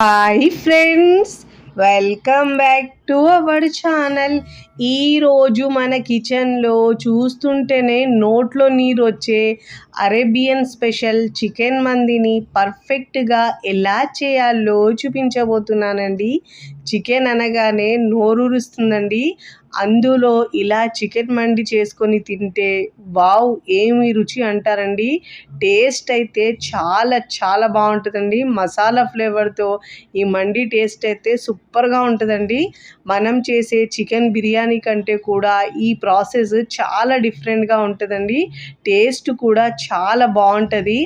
Hi friends, welcome back to our channel. ఈరోజు మన కిచెన్లో చూస్తుంటేనే నోట్లో నీరు వచ్చే అరేబియన్ స్పెషల్ చికెన్ మందిని పర్ఫెక్ట్గా ఎలా చేయాలో చూపించబోతున్నానండి. చికెన్ అనగానే నోరూరుస్తుందండి. అందులో ఇలా చికెన్ మండి చేసుకొని తింటే వావ్, ఏమి రుచి అంటారండి. టేస్ట్ అయితే చాలా చాలా బాగుంటుందండి. మసాలా ఫ్లేవర్తో ఈ మండి టేస్ట్ అయితే సూపర్గా ఉంటుందండి. మనం చేసే చికెన్ బిర్యానీ కంటే కూడా ఈ ప్రాసెస్ చాలా డిఫరెంట్గా ఉంటుందండి. టేస్ట్ కూడా చాలా బాగుంటుంది.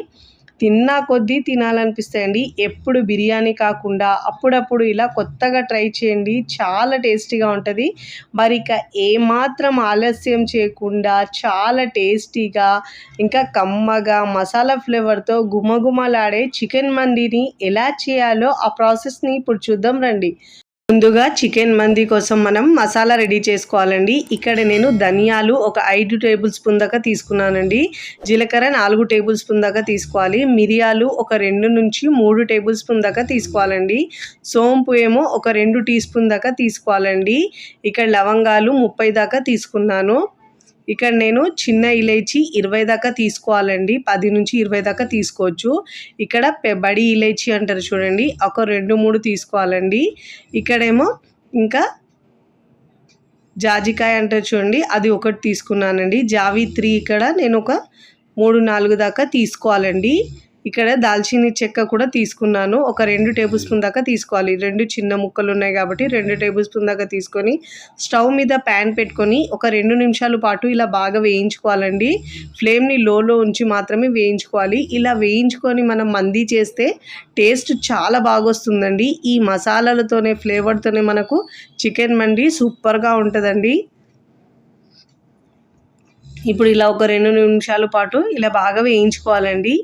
తిన్నా కొద్దీ తినాలనిపిస్తాయండి. ఎప్పుడు బిర్యానీ కాకుండా అప్పుడప్పుడు ఇలా కొత్తగా ట్రై చేయండి, చాలా టేస్టీగా ఉంటుంది. మరి ఇక ఏమాత్రం ఆలస్యం చేయకుండా చాలా టేస్టీగా ఇంకా కమ్మగా మసాలా ఫ్లేవర్తో గుమగుమలాడే చికెన్ మందిని ఎలా చేయాలో ఆ ప్రాసెస్ని ఇప్పుడు చూద్దాం రండి. ముందుగా చికెన్ మంది కోసం మనం మసాలా రెడీ చేసుకోవాలండి. ఇక్కడ నేను ధనియాలు ఒక 5 టేబుల్ స్పూన్ దాకా తీసుకున్నానండి. జీలకర్ర 4 టేబుల్ స్పూన్ దాకా తీసుకోవాలి. మిరియాలు ఒక 2 నుంచి 3 టేబుల్ స్పూన్ దాకా తీసుకోవాలండి. సోంపు ఏమో ఒక 2 టీ స్పూన్ దాకా తీసుకోవాలండి. ఇక్కడ లవంగాలు 30 దాకా తీసుకున్నాను. ఇక్కడ నేను చిన్న ఇలైచి 20 దాకా తీసుకోవాలండి. 10 నుంచి 20 దాకా తీసుకోవచ్చు. ఇక్కడ బడి ఇలైచి అంటారు చూడండి, ఒక 2-3 తీసుకోవాలండి. ఇక్కడేమో ఇంకా జాజికాయ అంటారు చూడండి, అది ఒకటి తీసుకున్నానండి. జావిత్రి ఇక్కడ నేను ఒక 3-4 దాకా తీసుకోవాలండి. ఇక్కడ దాల్చిని చెక్క కూడా తీసుకున్నాను, ఒక 2 టేబుల్ స్పూన్ దాకా తీసుకోవాలి. 2 చిన్న ముక్కలు ఉన్నాయి కాబట్టి 2 టేబుల్ స్పూన్ దాకా తీసుకొని స్టవ్ మీద ప్యాన్ పెట్టుకొని ఒక 2 నిమిషాల పాటు ఇలా బాగా వేయించుకోవాలండి. ఫ్లేమ్ని లోలో ఉంచి మాత్రమే వేయించుకోవాలి. ఇలా వేయించుకొని మనం మంది చేస్తే టేస్ట్ చాలా బాగా వస్తుందండి. ఈ మసాలాలతోనే ఫ్లేవర్తోనే మనకు చికెన్ మండి సూపర్గా ఉంటుందండి. ఇప్పుడు ఇలా ఒక 2 నిమిషాల పాటు ఇలా బాగా వేయించుకోవాలండి.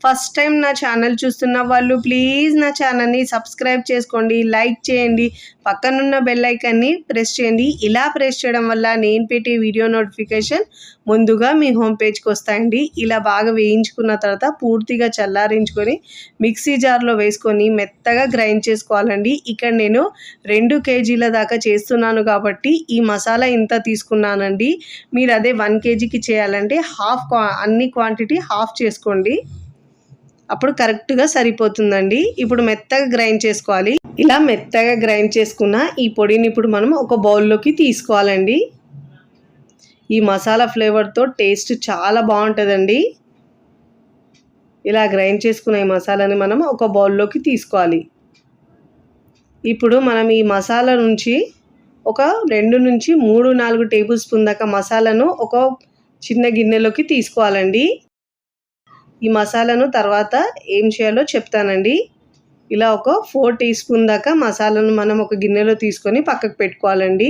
ఫస్ట్ టైం నా ఛానల్ చూస్తున్న వాళ్ళు ప్లీజ్ నా ఛానల్ని సబ్స్క్రైబ్ చేసుకోండి, లైక్ చేయండి, పక్కనున్న బెల్ ఐకాన్ని ప్రెస్ చేయండి. ఇలా ప్రెస్ చేయడం వల్ల నేను పెట్టే వీడియో నోటిఫికేషన్ ముందుగా మీ హోమ్ పేజ్కి వస్తాయండి. ఇలా బాగా వేయించుకున్న తర్వాత పూర్తిగా చల్లారించుకొని మిక్సీ జార్లో వేసుకొని మెత్తగా గ్రైండ్ చేసుకోవాలండి. ఇక్కడ నేను 2 కేజీల దాకా చేస్తున్నాను కాబట్టి ఈ మసాలా ఇంత తీసుకున్నానండి. మీరు అదే 1 కేజీకి చేయాలంటే అన్ని క్వాంటిటీ హాఫ్ చేసుకోండి, అప్పుడు కరెక్ట్గా సరిపోతుందండి. ఇప్పుడు మెత్తగా గ్రైండ్ చేసుకోవాలి. ఇలా మెత్తగా గ్రైండ్ చేసుకున్న ఈ పొడిని ఇప్పుడు మనం ఒక బౌల్లోకి తీసుకోవాలండి. ఈ మసాలా ఫ్లేవర్తో టేస్ట్ చాలా బాగుంటుందండి. ఇలా గ్రైండ్ చేసుకున్న ఈ మసాలాని మనం ఒక బౌల్లోకి తీసుకోవాలి. ఇప్పుడు మనం ఈ మసాలా నుంచి ఒక 2 నుంచి 3-4 టేబుల్ స్పూన్ దాకా మసాలాను ఒక చిన్న గిన్నెలోకి తీసుకోవాలండి. ఈ మసాలాను తర్వాత ఏం చేయాలో చెప్తానండి. ఇలా ఒక 4 టీ స్పూన్ దాకా మసాలాను మనం ఒక గిన్నెలో తీసుకొని పక్కకు పెట్టుకోవాలండి.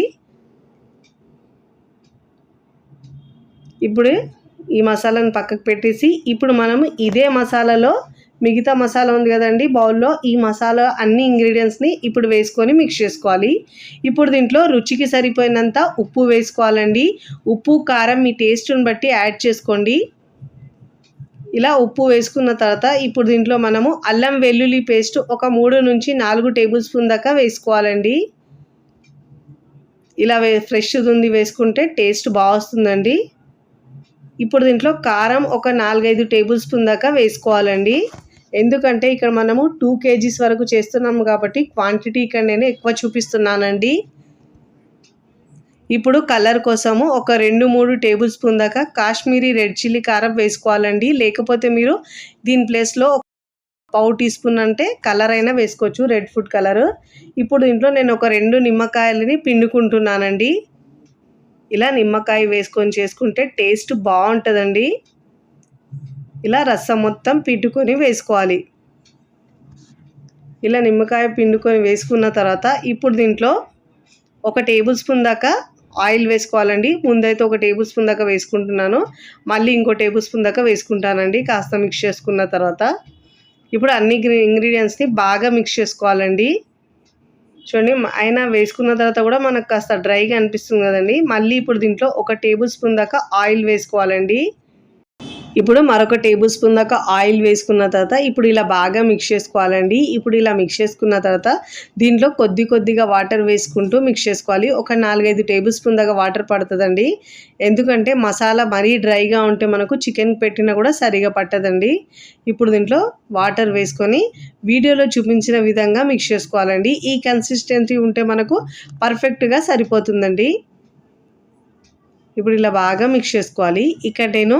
ఇప్పుడు ఈ మసాలాను పక్కకు పెట్టేసి ఇప్పుడు మనం ఇదే మసాలాలో మిగతా మసాలా ఉంది కదండి బౌల్లో, ఈ మసాలా అన్ని ఇంగ్రీడియంట్స్ని ఇప్పుడు వేసుకొని మిక్స్ చేసుకోవాలి. ఇప్పుడు దీంట్లో రుచికి సరిపోయినంత ఉప్పు వేసుకోవాలండి. ఉప్పు కారం మీ టేస్ట్ని బట్టి యాడ్ చేసుకోండి. ఇలా ఉప్పు వేసుకున్న తర్వాత ఇప్పుడు దీంట్లో మనము అల్లం వెల్లుల్లి పేస్ట్ ఒక 3 నుంచి 4 టేబుల్ స్పూన్ దాకా వేసుకోవాలండి. ఇలా ఫ్రెష్ ఉంది వేసుకుంటే టేస్ట్ బాగా వస్తుందండి. ఇప్పుడు దీంట్లో కారం ఒక 4-5 టేబుల్ స్పూన్ దాకా వేసుకోవాలండి. ఎందుకంటే ఇక్కడ మనము 2 కేజీస్ వరకు చేస్తున్నాము కాబట్టి క్వాంటిటీ ఇక్కడ నేను ఎక్కువ చూపిస్తున్నానండి. ఇప్పుడు కలర్ కోసము ఒక 2-3 టేబుల్ స్పూన్ దాకా కాశ్మీరీ రెడ్ చిల్లీ కారం వేసుకోవాలండి. లేకపోతే మీరు దీని ప్లేస్లో 1/4 టీ స్పూన్ అంటే కలర్ అయినా వేసుకోవచ్చు, రెడ్ ఫుడ్ కలర్. ఇప్పుడు దీంట్లో నేను ఒక 2 నిమ్మకాయలని పిండుకుంటున్నానండి. ఇలా నిమ్మకాయ వేసుకొని చేసుకుంటే టేస్ట్ బాగుంటుందండి. ఇలా రసం మొత్తం పిండుకొని వేసుకోవాలి. ఇలా నిమ్మకాయ పిండుకొని వేసుకున్న తర్వాత ఇప్పుడు దీంట్లో ఒక టేబుల్ స్పూన్ దాకా ఆయిల్ వేసుకోవాలండి. ముందైతే ఒక టేబుల్ స్పూన్ దాకా వేసుకుంటున్నాను, మళ్ళీ ఇంకో టేబుల్ స్పూన్ దాకా వేసుకుంటానండి కాస్త మిక్స్ చేసుకున్న తర్వాత. ఇప్పుడు అన్ని ఇంగ్రీడియంట్స్ని బాగా మిక్స్ చేసుకోవాలండి. చూడండి, అయినా వేసుకున్న తర్వాత కూడా మనకు కాస్త డ్రైగా అనిపిస్తుంది కదండి. మళ్ళీ ఇప్పుడు దీంట్లో ఒక టేబుల్ స్పూన్ దాకా ఆయిల్ వేసుకోవాలండి. ఇప్పుడు మరొక టేబుల్ స్పూన్ దాకా ఆయిల్ వేసుకున్న తర్వాత ఇప్పుడు ఇలా బాగా మిక్స్ చేసుకోవాలండి. ఇప్పుడు ఇలా మిక్స్ చేసుకున్న తర్వాత దీంట్లో కొద్దిగా వాటర్ వేసుకుంటూ మిక్స్ చేసుకోవాలి. ఒక 4, 5 టేబుల్ స్పూన్ దాకా వాటర్ పడుతుందండి. ఎందుకంటే మసాలా మరీ డ్రైగా ఉంటే మనకు చికెన్ పెట్టినా కూడా సరిగా పట్టదండి. ఇప్పుడు దీంట్లో వాటర్ వేసుకొని వీడియోలో చూపించిన విధంగా మిక్స్ చేసుకోవాలండి. ఈ కన్సిస్టెన్సీ ఉంటే మనకు పర్ఫెక్ట్గా సరిపోతుందండి. ఇప్పుడు ఇలా బాగా మిక్స్ చేసుకోవాలి. ఇక్కడ నేను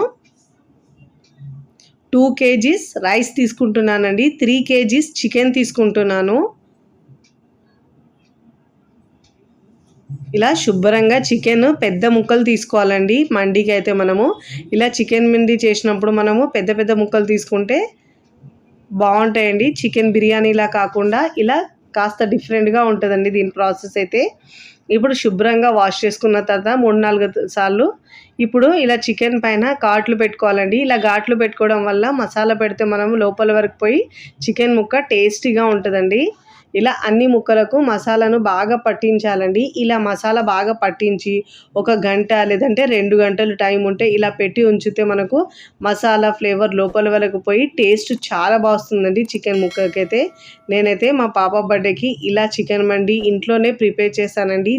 2 kgs రైస్ తీసుకుంటున్నానండి. 3 kgs చికెన్ తీసుకుంటున్నాను. ఇలా శుభ్రంగా చికెన్ పెద్ద ముక్కలు తీసుకోవాలండి. మండికి అయితే మనము ఇలా చికెన్ మండి చేసినప్పుడు మనము పెద్ద ముక్కలు తీసుకుంటే బాగుంటాయండి. చికెన్ బిర్యానీలా కాకుండా ఇలా కాస్త డిఫరెంట్గా ఉంటుందండి దీని ప్రాసెస్ అయితే. ఇప్పుడు శుభ్రంగా వాష్ చేసుకున్న తర్వాత 3-4 సార్లు ఇప్పుడు ఇలా చికెన్ పైన ఘాట్లు పెట్టుకోవాలండి. ఇలా ఘాట్లు పెట్టుకోవడం వల్ల మసాలా పెడితే మనం లోపల వరకు పోయి చికెన్ ముక్క టేస్టీగా ఉంటుందండి. ఇలా అన్ని ముక్కలకు మసాలాను బాగా పట్టించాలండి. ఇలా మసాలా బాగా పట్టించి 1 గంట లేదంటే 2 గంటలు టైం ఉంటే ఇలా పెట్టి ఉంచితే మనకు మసాలా ఫ్లేవర్ లోపల వరకు పోయి టేస్ట్ చాలా బాగుంటుందండి చికెన్ ముక్కకైతే. నేనైతే మా పాప బర్త్డేకి ఇలా చికెన్ మండి ఇంట్లోనే ప్రిపేర్ చేశానండి.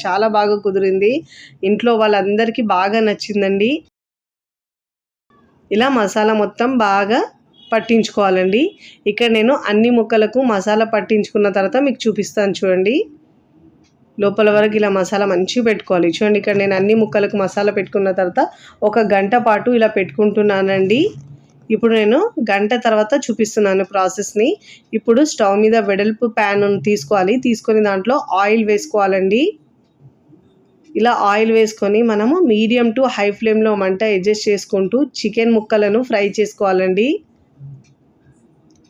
చాలా బాగా కుదిరింది. ఇంట్లో వాళ్ళందరికీ బాగా నచ్చిందండి. ఇలా మసాలా మొత్తం బాగా పట్టించుకోవాలండి. ఇక్కడ నేను అన్ని ముక్కలకు మసాలా పట్టించుకున్న తర్వాత మీకు చూపిస్తాను చూడండి. లోపల వరకు ఇలా మసాలా మంచిగా పెట్టుకోవాలి. చూడండి ఇక్కడ నేను అన్ని ముక్కలకు మసాలా పెట్టుకున్న తర్వాత 1 గంట పాటు ఇలా పెట్టుకుంటున్నానండి. ఇప్పుడు నేను గంట తర్వాత చూపిస్తున్నాను ప్రాసెస్ని. ఇప్పుడు స్టవ్ మీద వెడల్పు ప్యాన్ తీసుకోవాలి. తీసుకొని దాంట్లో ఆయిల్ వేసుకోవాలండి. ఇలా ఆయిల్ వేసుకొని మనము మీడియం టు హై ఫ్లేమ్లో మంట అడ్జస్ట్ చేసుకుంటూ చికెన్ ముక్కలను ఫ్రై చేసుకోవాలండి.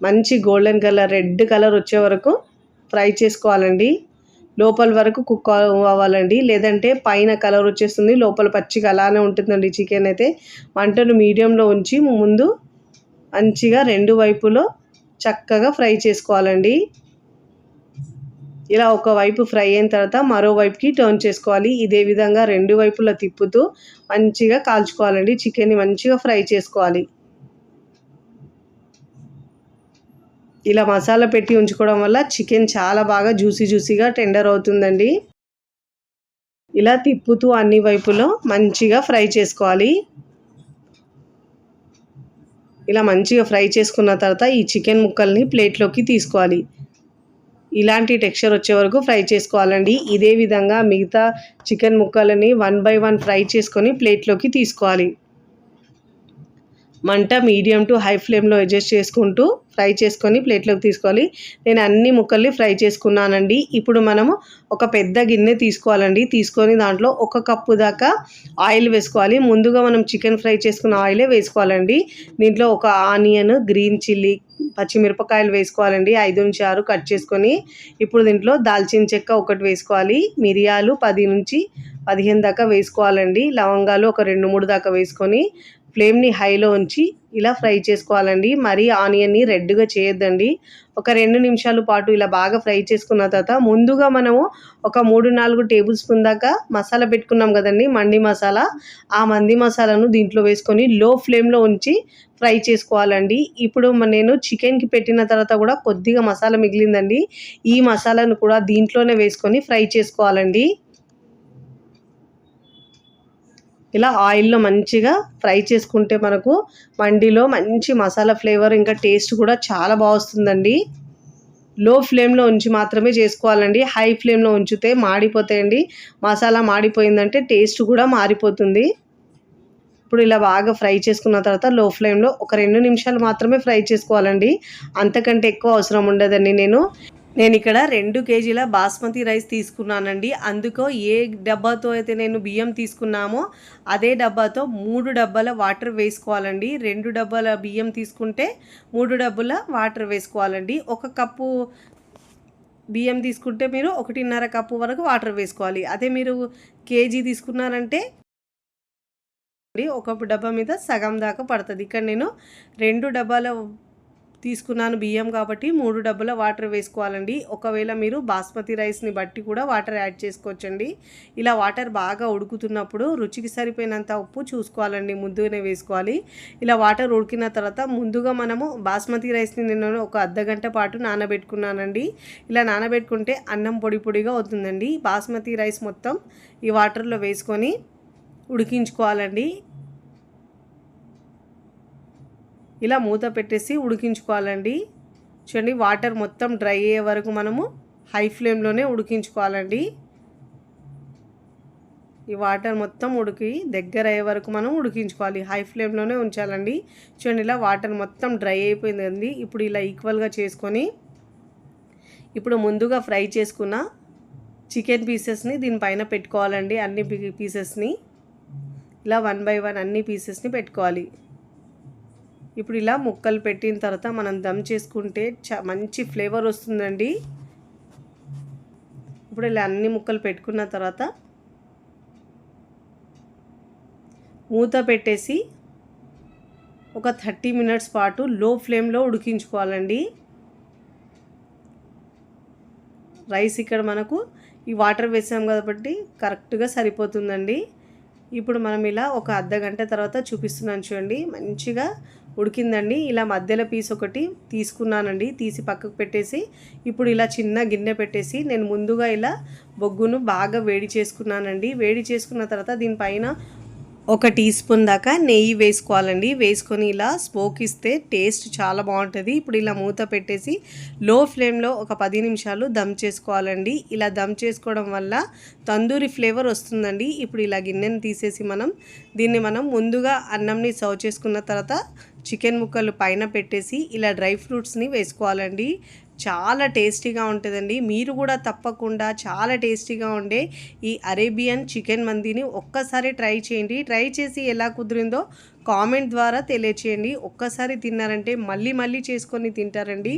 మంచి గోల్డెన్ కలర్ రెడ్ కలర్ వచ్చే వరకు ఫ్రై చేసుకోవాలండి. లోపల వరకు కుక్ అవ్వాలండి. లేదంటే పైన కలర్ వచ్చేస్తుంది, లోపల పచ్చిగా అలానే ఉంటుందండి చికెన్ అయితే. మంటను మీడియంలో ఉంచి ముందు మంచిగా 2 వైపులో చక్కగా ఫ్రై చేసుకోవాలండి. ఇలా ఒకవైపు ఫ్రై అయిన తర్వాత మరోవైపుకి టర్న్ చేసుకోవాలి. ఇదే విధంగా 2 వైపులా తిప్పుతూ మంచిగా కాల్చుకోవాలండి. చికెన్ని మంచిగా ఫ్రై చేసుకోవాలి. ఇలా మసాలా పెట్టి ఉంచుకోవడం వల్ల చికెన్ చాలా బాగా జ్యూసీగా టెండర్ అవుతుందండి. ఇలా తిప్పుతూ అన్ని వైపులో మంచిగా ఫ్రై చేసుకోవాలి. ఇలా మంచిగా ఫ్రై చేసుకున్న తర్వాత ఈ చికెన్ ముక్కల్ని ప్లేట్లోకి తీసుకోవాలి. ఇలాంటి టెక్స్చర్ వచ్చే వరకు ఫ్రై చేసుకోవాలండి. ఇదే విధంగా మిగతా చికెన్ ముక్కలని 1 by 1 ఫ్రై చేసుకొని ప్లేట్లోకి తీసుకోవాలి. మంట మీడియం టు హై ఫ్లేమ్లో అడ్జస్ట్ చేసుకుంటూ ఫ్రై చేసుకొని ప్లేట్లోకి తీసుకోవాలి. నేను అన్ని ముక్కల్ని ఫ్రై చేసుకున్నానండి. ఇప్పుడు మనము ఒక పెద్ద గిన్నె తీసుకోవాలండి. తీసుకొని దాంట్లో 1 కప్పు దాకా ఆయిల్ వేసుకోవాలి. ముందుగా మనం చికెన్ ఫ్రై చేసుకున్న ఆయిలే వేసుకోవాలండి. దీంట్లో 1 ఆనియన్, గ్రీన్ చిల్లీ, పచ్చిమిరపకాయలు వేసుకోవాలండి. 5-6 కట్ చేసుకొని ఇప్పుడు దీంట్లో దాల్చిన చెక్క 1 వేసుకోవాలి. మిరియాలు 10-15 దాకా వేసుకోవాలండి. లవంగాలు ఒక 2-3 దాకా వేసుకొని ఫ్లేమ్ని హైలో ఉంచి ఇలా ఫ్రై చేసుకోవాలండి. మరీ ఆనియన్ని రెడ్గా చేయొద్దండి. ఒక 2 నిమిషాల పాటు ఇలా బాగా ఫ్రై చేసుకున్న తర్వాత ముందుగా మనము ఒక 3-4 టేబుల్ స్పూన్ దాకా మసాలా పెట్టుకున్నాం కదండి, మండి మసాలా. ఆ మండి మసాలాను దీంట్లో వేసుకొని లో ఫ్లేమ్లో ఉంచి ఫ్రై చేసుకోవాలండి. ఇప్పుడు నేను చికెన్కి పెట్టిన తర్వాత కూడా కొద్దిగా మసాలా మిగిలిందండి. ఈ మసాలాను కూడా దీంట్లోనే వేసుకొని ఫ్రై చేసుకోవాలండి. ఇలా ఆయిల్లో మంచిగా ఫ్రై చేసుకుంటే మనకు మండిలో మంచి మసాలా ఫ్లేవర్ ఇంకా టేస్ట్ కూడా చాలా బాగా వస్తుందండి. లో ఫ్లేమ్లో ఉంచి మాత్రమే చేసుకోవాలండి. హై ఫ్లేమ్లో ఉంచితే మాడిపోతాయండి. మసాలా మాడిపోయిందంటే టేస్ట్ కూడా మారిపోతుంది. ఇప్పుడు ఇలా బాగా ఫ్రై చేసుకున్న తర్వాత లో ఫ్లేమ్లో ఒక 2 నిమిషాలు మాత్రమే ఫ్రై చేసుకోవాలండి. అంతకంటే ఎక్కువ అవసరం ఉండదండి. నేను ఇక్కడ 2 కేజీల బాస్మతి రైస్ తీసుకున్నానండి. అందుకో ఏ డబ్బాతో అయితే నేను బియ్యం తీసుకున్నామో అదే డబ్బాతో 3 డబ్బాల వాటర్ వేసుకోవాలండి. 2 డబ్బాల బియ్యం తీసుకుంటే 3 డబ్బాల వాటర్ వేసుకోవాలండి. 1 కప్పు బియ్యం తీసుకుంటే మీరు 1.5 కప్పు వరకు వాటర్ వేసుకోవాలి. అదే మీరు కేజీ తీసుకున్నారంటే ఒక డబ్బా మీద సగం దాకా పడుతుంది. ఇక్కడ నేను 2 డబ్బాల తీసుకున్నాను బియ్యం కాబట్టి 3 డబ్బుల వాటర్ వేసుకోవాలండి. ఒకవేళ మీరు బాస్మతి రైస్ని బట్టి కూడా వాటర్ యాడ్ చేసుకోవచ్చండి. ఇలా వాటర్ బాగా ఉడుకుతున్నప్పుడు రుచికి సరిపోయినంత ఉప్పు చూసుకోవాలండి, ముందుగానే వేసుకోవాలి. ఇలా వాటర్ ఉడికిన తర్వాత ముందుగా మనము బాస్మతి రైస్ని నేను ఒక అర్ధగంట పాటు నానబెట్టుకున్నానండి. ఇలా నానబెట్టుకుంటే అన్నం పొడి పొడిగా అవుతుందండి. బాస్మతి రైస్ మొత్తం ఈ వాటర్లో వేసుకొని ఉడికించుకోవాలండి. ఇలా మూత పెట్టేసి ఉడికించుకోవాలండి. చూడండి, వాటర్ మొత్తం డ్రై అయ్యే వరకు మనము హై ఫ్లేమ్లోనే ఉడికించుకోవాలండి. ఈ వాటర్ మొత్తం ఉడికి దగ్గర అయ్యే వరకు మనం ఉడికించుకోవాలి, హై ఫ్లేమ్లోనే ఉంచాలండి. చూడండి, ఇలా వాటర్ మొత్తం డ్రై అయిపోయిందండి. ఇప్పుడు ఇలా ఈక్వల్గా చేసుకొని ఇప్పుడు ముందుగా ఫ్రై చేసుకున్న చికెన్ పీసెస్ని దీనిపైన పెట్టుకోవాలండి. అన్ని పీసెస్ని ఇలా 1 బై 1 అన్ని పీసెస్ని పెట్టుకోవాలి. ఇప్పుడు ఇలా ముక్కలు పెట్టిన తర్వాత మనం దమ్ చేసుకుంటే మంచి ఫ్లేవర్ వస్తుందండి. ఇప్పుడు ఇలా అన్ని ముక్కలు పెట్టుకున్న తర్వాత మూత పెట్టేసి ఒక 30 మినిట్స్ పాటు లో ఫ్లేమ్లో ఉడికించుకోవాలండి. రైస్ ఇక్కడ మనకు ఈ వాటర్ వేసాం కాబట్టి కరెక్ట్గా సరిపోతుందండి. ఇప్పుడు మనం ఇలా ఒక అర్ధగంట తర్వాత చూపిస్తున్నాను చూడండి, మంచిగా ఉడికిందండి. ఇలా మధ్యలో పీస్ ఒకటి తీసుకున్నానండి, తీసి పక్కకు పెట్టేసి ఇప్పుడు ఇలా చిన్న గిన్నె పెట్టేసి నేను ముందుగా ఇలా బొగ్గును బాగా వేడి చేసుకున్నానండి. వేడి చేసుకున్న తర్వాత దీనిపైన 1 టీ స్పూన్ దాకా నెయ్యి వేసుకోవాలండి. వేసుకొని ఇలా స్మోక్ ఇస్తే టేస్ట్ చాలా బాగుంటుంది. ఇప్పుడు ఇలా మూత పెట్టేసి లో ఫ్లేమ్లో ఒక 10 నిమిషాలు దమ్ చేసుకోవాలండి. ఇలా దమ్ చేసుకోవడం వల్ల తందూరి ఫ్లేవర్ వస్తుందండి. ఇప్పుడు ఇలా గిన్నెని తీసేసి దీన్ని మనం ముందుగా అన్నంని సర్వ్ చేసుకున్న తర్వాత చికెన్ ముక్కలు పైన పెట్టేసి ఇలా డ్రై ఫ్రూట్స్ని వేసుకోవాలండి. చాలా టేస్టీగా ఉంటుందండి. మీరు కూడా తప్పకుండా చాలా టేస్టీగా ఉండే ఈ అరేబియన్ చికెన్ మందిని ఒక్కసారి ట్రై చేయండి. ట్రై చేసి ఎలా కుదిరిందో కామెంట్ ద్వారా తెలియచేయండి. ఒక్కసారి తిన్నారంటే మళ్ళీ మళ్ళీ చేసుకొని తింటారండి.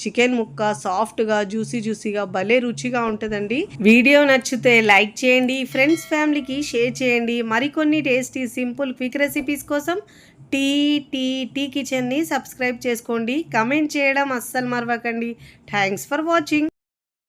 చికెన్ ముక్క సాఫ్ట్గా జ్యూసీగా భలే రుచిగా ఉంటుందండి. వీడియో నచ్చితే లైక్ చేయండి, ఫ్రెండ్స్ ఫ్యామిలీకి షేర్ చేయండి. మరికొన్ని టేస్టీ సింపుల్ క్విక్ రెసిపీస్ కోసం టీ కిచెన్ని సబ్స్క్రైబ్ చేసుకోండి. కమెంట్ చేయడం అస్సలు మరవకండి. Thanks for watching.